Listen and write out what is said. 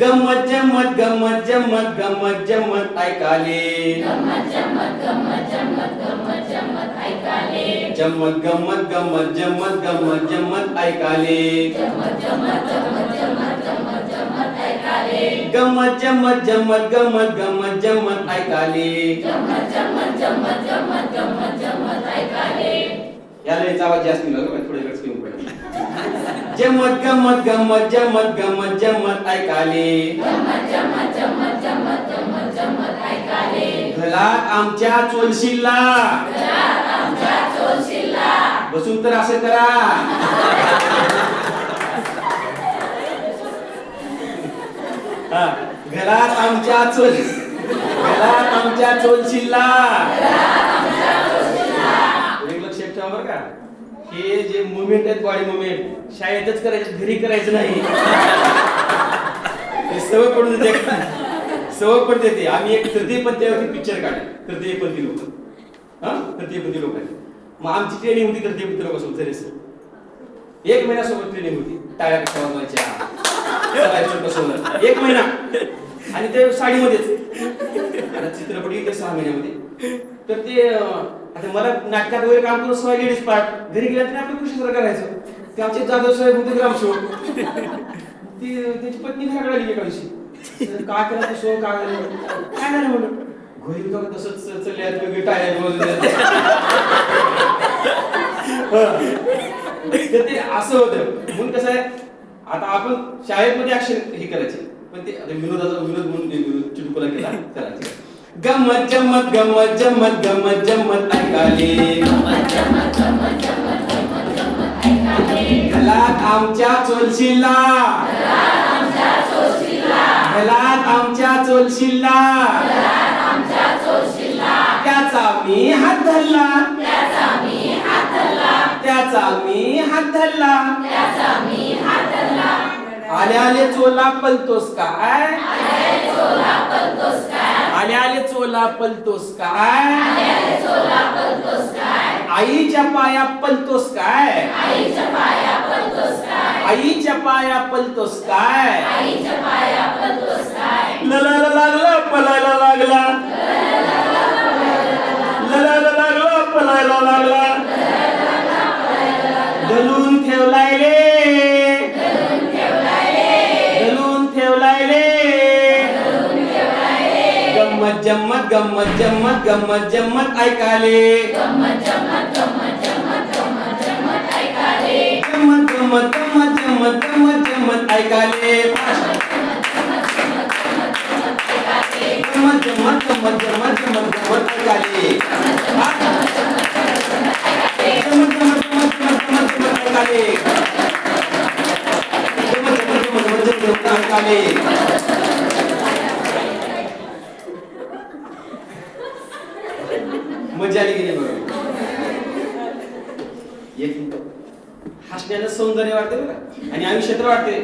गंमत जम्मत गंमत जम्मत गंमत जम्मत ऐकाले गंमत जम्मत गंमत जम्मत गंमत जम्मत ऐकाले जम्मत गंमत गंमत जम्मत गंमत जम्मत ऐकाले जम्मत जम्मत जम्मत जम्मत जम्मत जम्मत ऐकाले गंमत जम्मत जम्मत गंमत गंमत जम्मत ऐकाले जम्मत जम्मत जम्मत जम्मत गंमत जम्मत ऐकाले याला याचा आवाज जास्त नाही लागला थोडं वेळ कमी पडेल जम्मत गंमत गंमत जम्मत गंमत जम्मत ऐकाले जम्मत जम्मत जम्मत जम्मत जम्मत जम्मत ऐकाले घरात आमच्या चोलशिल्ला घरात आमच्या चोलशिल्ला बसून तर असं करा हा घरात आमच्या चोलशिल्ला एक लक्षात ठेवा बरं का हे जे मुवमेंट आहेत बॉडी मुवमेंट शाळेतच करायचं घरी करायचं नाही हे सवय पडून देते सवय पडते ते आम्ही एक तृतीयपंथीवरती पिक्चर काढले तृतीयपंथी लोक हा तृतीयपंथी लोक आहेत मग आमची ट्रेनिंग होती तृतीयपंथी लोकांसोबत सरेस एक महिन्यासोबत ट्रेनिंग होती टाळ्या कशा वाजवायच्या चालायचं कसं एक महिना आणि ते साडीमध्येच आता चित्रपट येते 6 महिन्यामध्ये तर ते आता मला नाटकात वगैरे काम करून सवय लेडीज पार्ट घरी गेल्यानंतर आपलं कृष्ण करायचं ते आमचे जाधव साहेब होते ग्रामसेवक ती त्याची पत्नी घराकडे आली एका दिवशी काय केलं ते शो काय झालं म्हणलं घरी तर तसंच चालले वेगळी टाळ्या तर ते असं होतं म्हणून कसं आहे आता आपण शाळेमध्ये ऍक्शन हे करायचे पण ते विनोद म्हणून चुटकुला केला करायचे गंमत जम्मत गंमत जम्मत गंमत जम्मत ऐकाले गंमत जम्मत गंमत जम्मत गंमत जम्मत ऐकाले घरात आमच्या चोलशिल्ला घरात आमच्या चोलशिल्ला घरात आमच्या चोलशिल्ला घरात आमच्या चोलशिल्ला त्याचा मी हात धरला त्याचा मी हात धरला त्याचा मी हात धरला त्याचा मी हात धरला आले आले चोला पलतोस काय आले चोला पलतोस काय आले आले चोला पलतोस काय आले चोला पलतोस काय आईच्या पाया पलतोस काय आईच्या पाया पलतोस काय आईच्या पाया पलतोस काय आईच्या पाया पलतोस काय ललाला लागला पलायला लागला ललाला लागला पलायला लागला धरून ठेवलाय रे धरून ठेवलाय रे गंमत जम्मत गंमत जम्मत गंमत जम्मत ऐकाले गंमत जम्मत गंमत जम्मत गंमत जम्मत ऐकाले गंमत गंमत गंमत जम्मत गंमत जम्मत ऐकाले गंमत जम्मत गंमत जम्मत गंमत गंमत ऐकाले गंमत गंमत गंमत गंमत गंमत ऐकाले गंमत गंमत गंमत गंमत ऐकाले मजा आली गेली बघा एक हसण्याला सौंदर्य वाटते बघा आणि आयुष्यात वाटते